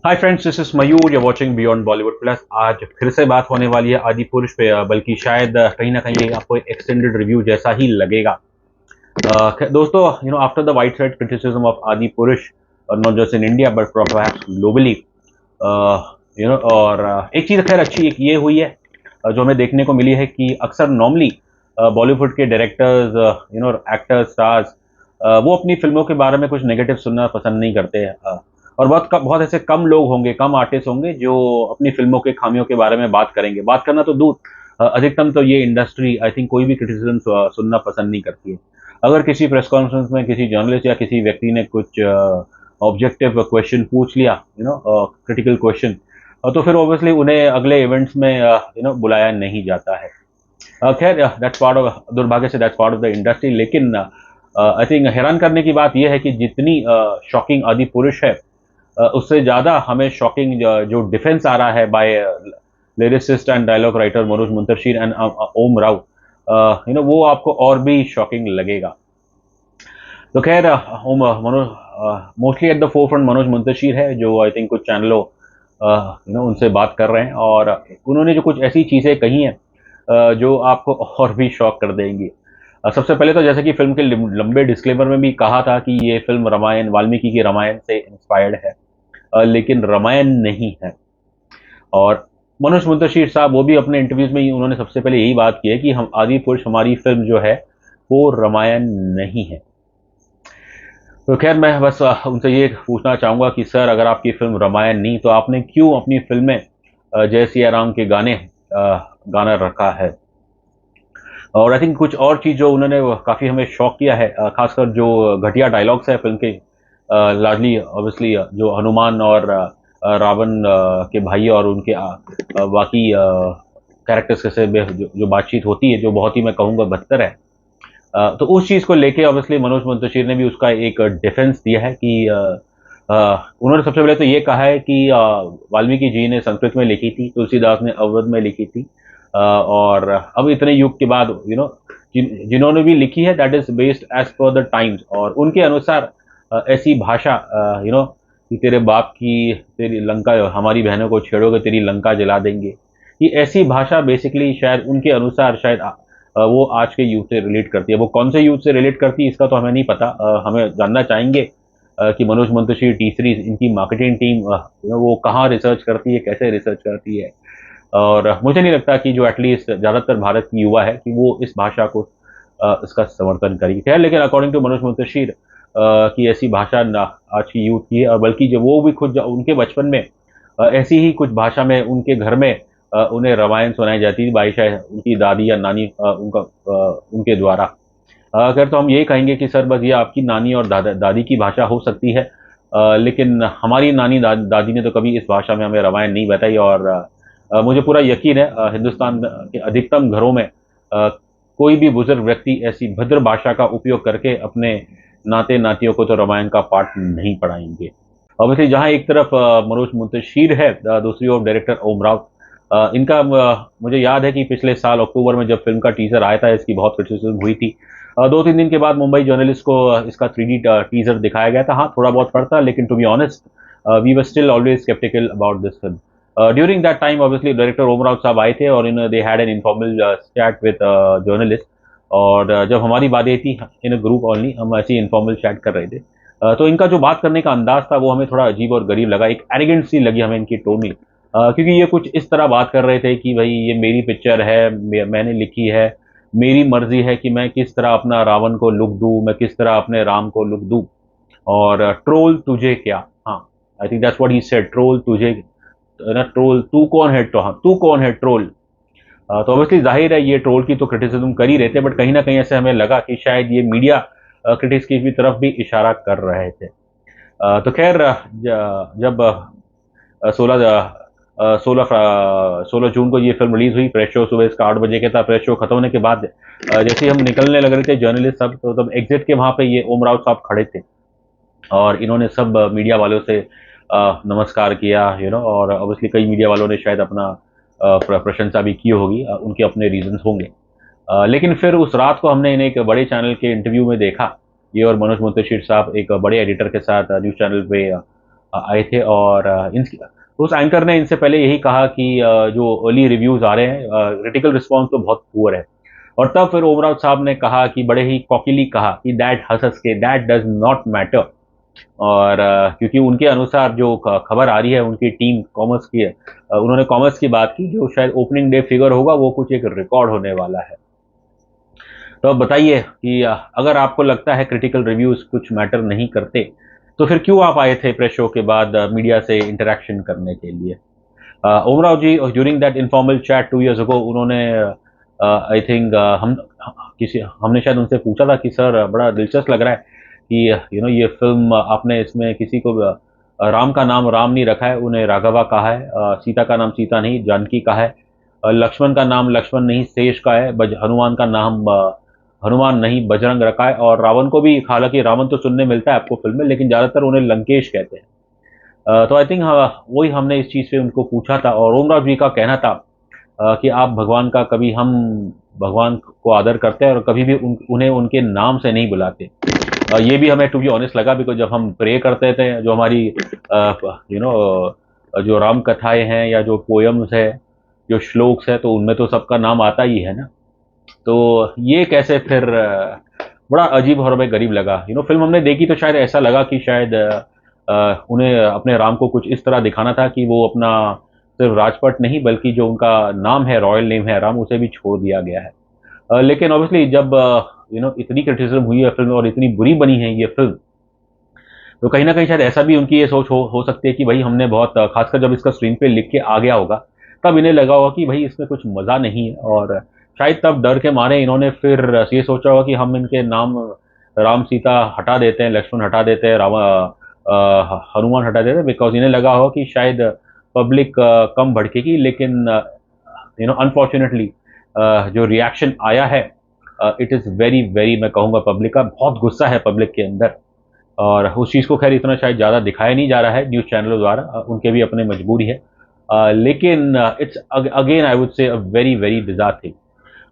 Hi friends, this is Mayur, you're watching beyond Bollywood plus. आज फिर से बात होने वाली है आदि पुरुष पे, बल्कि शायद कहीं ना कहीं आपको एक एक्सटेंडेड रिव्यू जैसा ही लगेगा। दोस्तों, after the wide side criticism of आदि पुरुष, not just in India but perhaps globally, और एक चीज़ खैर अच्छी एक ये हुई है, जो हमें देखने को मिली है कि अक्सर नॉर्मली बॉलीवुड के डायरेक्टर्स, एक्टर्स, स्टार्स, वो अपनी फिल्मों के बारे में कुछ नेगेटिव सुनना पसंद नहीं करते हैं। और बहुत ऐसे कम लोग होंगे, कम आर्टिस्ट होंगे जो अपनी फिल्मों के खामियों के बारे में बात करेंगे। बात करना तो दूर, अधिकतम तो ये इंडस्ट्री आई थिंक कोई भी क्रिटिसिज्म सुनना पसंद नहीं करती है। अगर किसी प्रेस कॉन्फ्रेंस में किसी जर्नलिस्ट या किसी व्यक्ति ने कुछ ऑब्जेक्टिव क्वेश्चन पूछ लिया, क्रिटिकल क्वेश्चन, तो फिर ऑब्वियसली उन्हें अगले इवेंट्स में बुलाया नहीं जाता है। खैर, दैट्स पार्ट ऑफ, दुर्भाग्य से that's part of the industry. लेकिन आई थिंक हैरान करने की बात यह है कि जितनी शॉकिंग आदि पुरुष है, उससे ज़्यादा हमें शॉकिंग जो डिफेंस आ रहा है by lyricist and dialogue writer Manoj Muntashir and Om Rao, वो आपको और भी शॉकिंग लगेगा। तो खैर, Om Manoj mostly at the forefront Manoj Muntashir है, जो आई थिंक कुछ चैनलों उनसे बात कर रहे हैं, और उन्होंने जो कुछ ऐसी चीज़ें कही हैं जो आपको और भी शॉक कर देंगी। सबसे पहले तो जैसे कि फिल्म के लंबे डिस्क्लेमर में भी कहा था कि ये फिल्म रामायण, वाल्मीकि की रामायण से इंस्पायर्ड है, लेकिन रामायण नहीं है। और मनोज मुंतशिर साहब वो भी अपने इंटरव्यूज में उन्होंने सबसे पहले यही बात की है कि हम आदि पुरुष, हमारी फिल्म जो है वो रामायण नहीं है। तो खैर, मैं बस उनसे ये पूछना चाहूँगा कि सर, अगर आपकी फिल्म रामायण नहीं, तो आपने क्यों अपनी फिल्म में जय सिया राम के गाना रखा है? और आई थिंक कुछ और चीज़ जो उन्होंने काफ़ी हमें शॉक किया है, खासकर जो घटिया डायलॉग्स है फिल्म के, लार्जली ऑब्वियसली जो हनुमान और रावण के भाई और उनके बाकी कैरेक्टर्स के से जो बातचीत होती है, जो बहुत ही मैं कहूँगा बदतर है। तो उस चीज़ को लेके ऑब्वियसली मनोज मुंतशिर ने भी उसका एक डिफेंस दिया है कि उन्होंने सबसे पहले तो ये कहा है कि वाल्मीकि जी ने संस्कृत में लिखी थी, तुलसीदास ने अवध में लिखी थी, और अब इतने युग के बाद जिन्होंने भी लिखी है, that is based as per the times, और उनके अनुसार ऐसी भाषा, कि तेरे बाप की तेरी लंका, हमारी बहनों को छेड़ोगे तेरी लंका जला देंगे, ये ऐसी भाषा बेसिकली शायद उनके अनुसार शायद वो आज के यूथ से रिलेट करती है। वो कौन से यूथ से रिलेट करती है इसका तो हमें नहीं पता। हमें जानना चाहेंगे कि मनोज मुंतशिर, टी सीरीज, इनकी मार्केटिंग टीम, वो कहाँ रिसर्च करती है, कैसे रिसर्च करती है। और मुझे नहीं लगता कि जो एटलीस्ट ज़्यादातर भारत की युवा है कि वो इस भाषा को, इसका समर्थन करेगी। खैर, लेकिन अकॉर्डिंग टू मनोज मुंतशिर की ऐसी भाषा ना आज की यूथ की है, और बल्कि जो वो भी खुद उनके बचपन में ऐसी ही कुछ भाषा में उनके घर में उन्हें रामायण सुनाई जाती थी, बाई शायद उनकी दादी या नानी, उनके द्वारा। अगर तो हम यही कहेंगे कि सर, बस ये आपकी नानी और दादी की भाषा हो सकती है, लेकिन हमारी नानी दादी ने तो कभी इस भाषा में हमें रामायण नहीं बताई। और मुझे पूरा यकीन है हिंदुस्तान के अधिकतम घरों में कोई भी बुजुर्ग व्यक्ति ऐसी भद्र भाषा का उपयोग करके अपने नाते नातियों को तो रामायण का पाठ नहीं पढ़ाएंगे। ऑब्वियसली जहाँ एक तरफ मनोज मुंतशिर है, दूसरी ओर डायरेक्टर ओम राव। इनका मुझे याद है कि पिछले साल अक्टूबर में जब फिल्म का टीजर आया था, इसकी बहुत क्रिटिसिज्म हुई थी। 2-3 दिन के बाद मुंबई जर्नलिस्ट को इसका 3D टीजर दिखाया गया था। हाँ, थोड़ा बहुत पढ़ता, लेकिन to be honest, we were still always sceptical about this film. During that time obviously director Om Rao साहब आए थे, और they had an informal chat with journalist. और जब हमारी बातें थी इन अ ग्रुप ओनली, हम ऐसी इनफॉर्मल चैट कर रहे थे, तो इनका जो बात करने का अंदाज था वो हमें थोड़ा अजीब और गरीब लगा। एक एरोगेंट सी लगी हमें इनकी टोन में, क्योंकि ये कुछ इस तरह बात कर रहे थे कि भाई ये मेरी पिक्चर है, मैंने लिखी है, मेरी मर्जी है कि मैं किस तरह अपना रावण को लुक दूं, मैं किस तरह अपने राम को लुक दूं, और ट्रोल तुझे क्या। हाँ, I think that's what he said, troll तुझे ना, ट्रोल तू कौन है, तो हाँ, तू कौन है ट्रोल। तो ऑब्वियसली जाहिर है ये ट्रोल की तो क्रिटिसिज्म कर ही रहे थे, बट कहीं ना कहीं ऐसे हमें लगा कि शायद ये मीडिया क्रिटिक्स की भी तरफ भी इशारा कर रहे थे। तो खैर, जब 16 जून को ये फिल्म रिलीज हुई, प्रेस शो सुबह इसका 8 बजे के था। प्रेस शो खत्म होने के बाद जैसे ही हम निकलने लग रहे थे जर्नलिस्ट सब, तो तब एग्जिट के वहाँ पे ये ओम राव साहब खड़े थे, और इन्होंने सब मीडिया वालों से नमस्कार किया, और ऑब्वियसली कई मीडिया वालों ने शायद अपना प्रशंसा भी की होगी, उनके अपने रीजंस होंगे। लेकिन फिर उस रात को हमने इन्हें एक बड़े चैनल के इंटरव्यू में देखा, ये और मनोज मुंतशिर साहब एक बड़े एडिटर के साथ न्यूज़ चैनल पे आए थे, और उस एंकर ने इनसे पहले यही कहा कि जो अर्ली रिव्यूज आ रहे हैं, क्रिटिकल रिस्पॉन्स तो बहुत पुअर है। और तब फिर ओमराव साहब ने कहा कि बड़े ही कॉकिली कहा कि दैट हंस हंस के, दैट डज नॉट मैटर। और क्योंकि उनके अनुसार जो खबर आ रही है, उनकी टीम कॉमर्स की है, उन्होंने कॉमर्स की बात की, जो शायद ओपनिंग डे फिगर होगा वो कुछ एक रिकॉर्ड होने वाला है। तो अब बताइए कि अगर आपको लगता है क्रिटिकल रिव्यूज कुछ मैटर नहीं करते, तो फिर क्यों आप आए थे प्रेस शो के बाद मीडिया से इंटरेक्शन करने के लिए? Omrao ji during that informal chat 2 years ago, उन्होंने आई थिंक हमने शायद उनसे पूछा था कि सर बड़ा दिलचस्प लग रहा है कि ये फिल्म आपने इसमें किसी को राम का नाम राम नहीं रखा है, उन्हें राघवा कहा है, सीता का नाम सीता नहीं जानकी का है, लक्ष्मण का नाम लक्ष्मण नहीं शेष का है, हनुमान का नाम हनुमान नहीं बजरंग रखा है, और रावण को भी, हालांकि रावण तो सुनने मिलता है आपको फिल्म में, लेकिन ज़्यादातर उन्हें लंकेश कहते हैं। तो आई थिंक वही हमने इस चीज़ पे उनको पूछा था, और ओमराव जी का कहना था कि आप भगवान का कभी, हम भगवान को आदर करते हैं और कभी भी उन्हें उनके नाम से नहीं बुलाते। ये भी हमें टू बी ऑनेस्ट लगा, बिकॉज जब हम प्रे करते थे, जो हमारी जो राम कथाएं हैं या जो पोयम्स है, जो श्लोक्स है, तो उनमें तो सबका नाम आता ही है ना। तो ये कैसे फिर बड़ा अजीब और हमें गरीब लगा। फिल्म हमने देखी तो शायद ऐसा लगा कि शायद उन्हें अपने राम को कुछ इस तरह दिखाना था कि वो अपना सिर्फ राजपट नहीं, बल्कि जो उनका नाम है, रॉयल नेम है राम, उसे भी छोड़ दिया गया है। लेकिन ऑब्वियसली जब इतनी क्रिटिसिज्म हुई है फिल्म, और इतनी बुरी बनी है ये फिल्म, तो कहीं ना कहीं शायद ऐसा भी उनकी ये सोच हो सकती है कि भाई हमने बहुत, खासकर जब इसका स्क्रीन पे लिख के आ गया होगा, तब इन्हें लगा होगा कि भाई इसमें कुछ मज़ा नहीं है, और शायद तब डर के मारे इन्होंने फिर ये सोचा होगा कि हम इनके नाम राम सीता हटा देते हैं, लक्ष्मण हटा देते हैं, हनुमान हटा देते हैं, बिकॉज इन्हें लगा होगा कि शायद पब्लिक कम भड़केगी। लेकिन अनफॉर्चुनेटली जो रिएक्शन आया है, इट इज़ वेरी वेरी, मैं कहूँगा पब्लिक का बहुत गुस्सा है पब्लिक के अंदर, और उस चीज़ को खैर इतना शायद ज़्यादा दिखाया नहीं जा रहा है न्यूज़ चैनलों द्वारा, उनके भी अपने मजबूरी है। लेकिन it's again I would say a very very bizarre thing.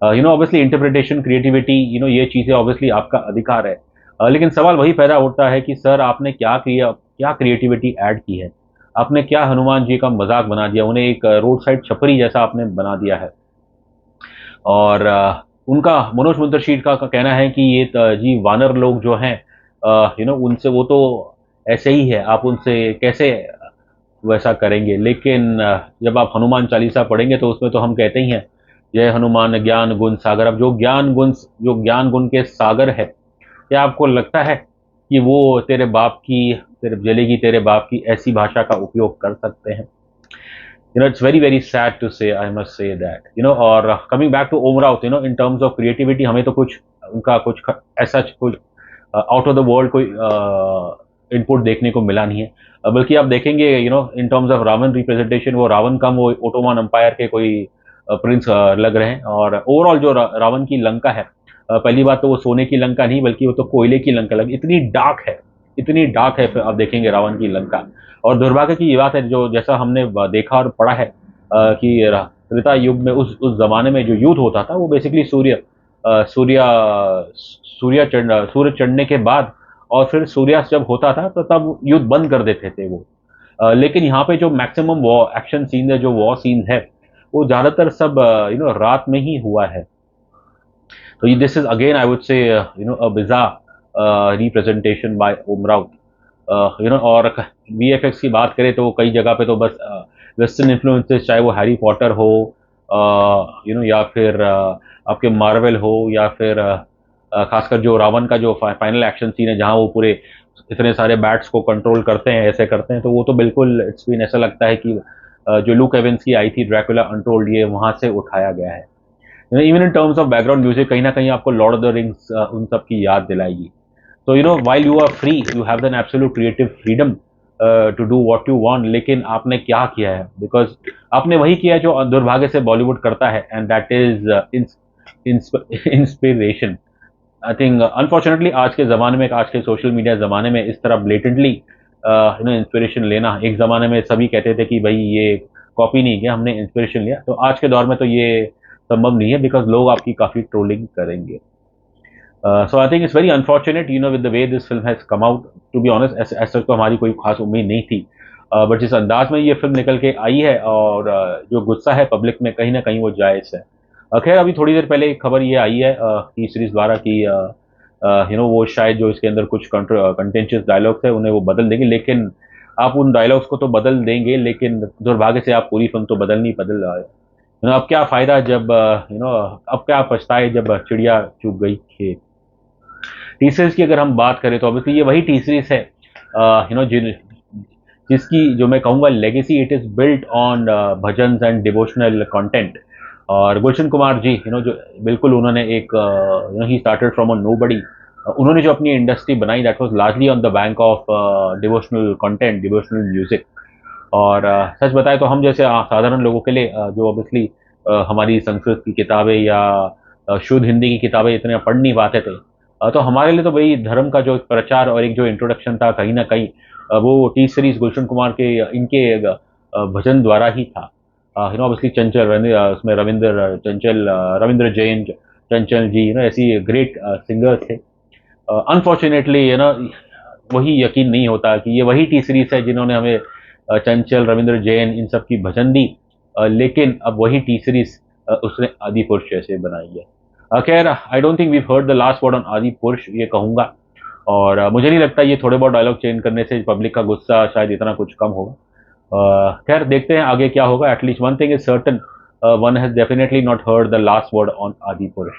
Obviously interpretation, creativity, ये चीज़ें ऑब्वियसली आपका अधिकार है। लेकिन सवाल वही पैदा होता है कि सर आपने क्या किया, क्या क्रिएटिविटी ऐड की है? आपने क्या हनुमान जी का मजाक बना दिया, उन्हें एक रोड साइड छपरी जैसा आपने बना दिया है। और उनका, मनोज मुंतशीर का कहना है कि ये जी वानर लोग जो हैं, उनसे, वो तो ऐसे ही है, आप उनसे कैसे वैसा करेंगे। लेकिन जब आप हनुमान चालीसा पढ़ेंगे तो उसमें तो हम कहते ही हैं, जय हनुमान ज्ञान गुण सागर। अब जो ज्ञान गुण के सागर है, क्या आपको लगता है कि वो तेरे जलेगी तेरे बाप की ऐसी भाषा का उपयोग कर सकते हैं? It's very very sad to say, I must say that, और coming back to Om Raut, in terms of creativity, हमें तो कुछ उनका कुछ ऐसा कुछ आउट ऑफ द वर्ल्ड कोई इनपुट देखने को मिला नहीं है। बल्कि आप देखेंगे, इन टर्म्स ऑफ रावण रिप्रेजेंटेशन, वो रावण कम, वो ओटोमन एम्पायर के कोई प्रिंस लग रहे हैं। और ओवरऑल जो रावण की लंका है, पहली बात तो वो सोने की लंका नहीं, बल्कि वो तो कोयले की लंका लग, इतनी डार्क है, इतनी डार्क है, फिर आप देखेंगे रावण की लंका। और दुर्भाग्य की ये बात है, जो जैसा हमने देखा और पढ़ा है, कि त्रेता युग में, उस जमाने में जो युद्ध होता था, वो बेसिकली सूर्य चढ़ने के बाद, और फिर सूर्यास्त जब होता था तो तब युद्ध बंद कर देते थे वो। लेकिन यहाँ पे जो मैक्सिमम वॉर एक्शन सीन है, जो वॉर सीन है, वो ज़्यादातर सब रात में ही हुआ है। तो this is again I would say a bizarre representation by Om Raut. और वीएफएक्स की बात करें तो कई जगह पे तो बस वेस्टर्न इन्फ्लुएंसेस, चाहे वो हैरी पॉटर हो, या फिर आपके मार्वल हो, या फिर खासकर जो रावण का जो फाइनल एक्शन सीन है, जहाँ वो पूरे इतने सारे बैट्स को कंट्रोल करते हैं, ऐसे करते हैं, तो वो तो बिल्कुल इट्स बीन, ऐसा लगता है कि जो लुक एवेंस की आई थी ड्रैकुला अनटोल्ड, ये वहाँ से उठाया गया है। Even in terms of background music, कहीं ना कहीं आपको लॉर्ड ऑफ द रिंग्स उन सब की याद दिलाएगी। तो while you are free, you have an absolute creative freedom to do what you want, लेकिन आपने क्या किया है? बिकॉज आपने वही किया है जो दुर्भाग्य से बॉलीवुड करता है, and that is inspiration. I think unfortunately आज के ज़माने में, आज के सोशल मीडिया ज़माने में, इस तरह ब्लेटेंटली इंस्पिरेशन लेना, एक ज़माने में सभी कहते थे कि भाई ये कॉपी नहीं किया, हमने इंस्पिरेशन लिया, तो आज के दौर में तो ये संभव नहीं है, बिकॉज लोग आपकी काफ़ी ट्रोलिंग करेंगे। So I think it's very unfortunate with the way this film has come out. To be honest, ऐसा तो हमारी कोई खास उम्मीद नहीं थी, बट जिस अंदाज में ये फिल्म निकल के आई है और जो गुस्सा है पब्लिक में, कहीं ना कहीं वो जायज़ है। खैर, अभी थोड़ी देर पहले एक खबर ये आई है टी सीरीज द्वारा कि वो शायद जो इसके अंदर कुछ कंटेंशियस डायलॉग्स है उन्हें वो बदल देंगे, लेकिन आप उन डायलॉग्स को तो बदल देंगे, लेकिन दुर्भाग्य से आप पूरी फिल्म तो बदल रहा है। अब क्या फायदा जब अब क्या पछताए जब चिड़िया चुग गई खेत। टी सीरीज की अगर हम बात करें तो ऑब्वियसली ये वही टी सीरीज है जिसकी जो मैं कहूँगा legacy, it is built on bhajans and devotional content. और गुलशन कुमार जी जो बिल्कुल उन्होंने एक he started from a nobody. उन्होंने जो अपनी इंडस्ट्री बनाई that was largely on the bank of devotional content, devotional music. और सच बताएं तो हम जैसे साधारण लोगों के लिए जो ऑब्वियसली हमारी संस्कृत की किताबें या शुद्ध हिंदी की किताबें इतने पढ़ नहीं पाते थे, तो हमारे लिए तो वही धर्म का जो एक प्रचार और एक जो इंट्रोडक्शन था, कहीं ना कहीं वो टी सीरीज गुलशन कुमार के इनके भजन द्वारा ही था। ऑब्वियसली चंचल उसमें रविंद्र चंचल, रविंद्र जैन, चंचल जी ऐसी ग्रेट सिंगर्स थे। अनफॉर्चुनेटली वही यकीन नहीं होता कि ये वही टी सीरीज है जिन्होंने हमें चंचल, रविंद्र जैन इन सब की भजन दी, लेकिन अब वही टी सीरीज उसने आदि पुरुष जैसे बनाई है। खैर, I don't think we heard the last word on Adipurush, ये कहूंगा। और मुझे नहीं लगता ये थोड़े बहुत डायलॉग चेंज करने से पब्लिक का गुस्सा शायद इतना कुछ कम होगा। खैर, देखते हैं आगे क्या होगा। At least one thing is certain, one has definitely not heard the last word on आदि पुरुष।